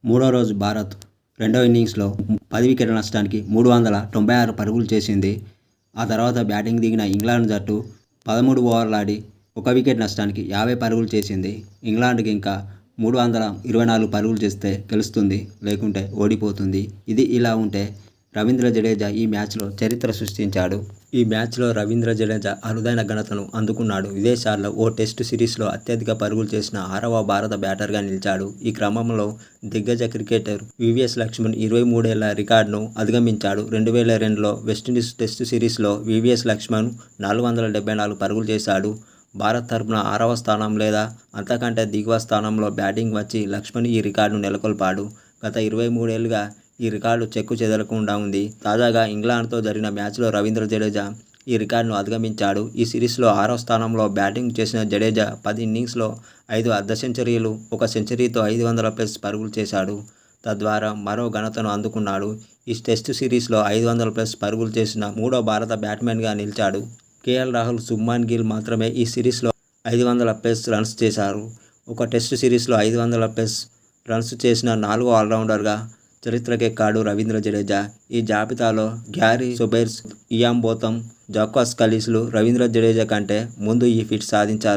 మూడో రోజు భారత్ రెండో ఇన్నింగ్స్లో 10 వికెట్ల నష్టానికి 396 పరుగులు చేసింది. ఆ తర్వాత బ్యాటింగ్ దిగిన ఇంగ్లాండ్ జట్టు 13 ఓవర్లాడి 1 వికెట్ నష్టానికి 50 పరుగులు చేసింది. ఇంగ్లాండ్కి ఇంకా 324 పరుగులు చేస్తే గెలుస్తుంది, లేకుంటే ఓడిపోతుంది. ఇది ఇలా ఉంటే రవీంద్ర జడేజా ఈ మ్యాచ్లో చరిత్ర సృష్టించాడు. ఈ మ్యాచ్లో రవీంద్ర జడేజా అరుదైన ఘనతను అందుకున్నాడు. విదేశాల్లో ఓ టెస్టు సిరీస్లో అత్యధిక పరుగులు చేసిన 6వ భారత బ్యాటర్గా నిలిచాడు. ఈ క్రమంలో దిగ్గజ క్రికెటర్ వివిఎస్ లక్ష్మణ్ 23 ఏళ్ల రికార్డును అధిగమించాడు. 2002లో వెస్టిండీస్ టెస్టు సిరీస్లో వివిఎస్ లక్ష్మణ్ 474 పరుగులు చేశాడు. భారత్ తరపున 6వ స్థానం లేదా అంతకంటే దిగువ స్థానంలో బ్యాటింగ్ వచ్చి లక్ష్మణ్ ఈ రికార్డును నెలకొల్పాడు. గత 23 ఏళ్లుగా ఈ రికార్డు చెక్కు చెదరకుండా ఉంది. తాజాగా ఇంగ్లాండ్తో జరిగిన మ్యాచ్లో రవీంద్ర జడేజా ఈ రికార్డును అధిగమించాడు. ఈ సిరీస్లో 6వ స్థానంలో బ్యాటింగ్ చేసిన జడేజా 10 ఇన్నింగ్స్లో 5 అర్ధ సెంచరీలు, 1 సెంచరీతో 500+ పరుగులు చేశాడు. తద్వారా మరో ఘనతను అందుకున్నాడు. ఈ టెస్టు సిరీస్లో 500+ పరుగులు చేసిన 3వ భారత బ్యాట్స్మన్గా నిలిచాడు. కేఎల్ రాహుల్, శుభ్మన్ గిల్ మాత్రమే ఈ సిరీస్లో 500+ రన్స్ చేశారు. ఒక టెస్టు సిరీస్లో 500+ రన్స్ చేసిన 4వ ఆల్రౌండర్గా చరిత్రకెక్కాడు రవీంద్ర జడేజా. ఈ జాబితాలో Garry Sobers, Ian Botham, Jacques కలిస్లు రవీంద్ర జడేజా కంటే ముందు ఈ ఫీట్ సాధించారు.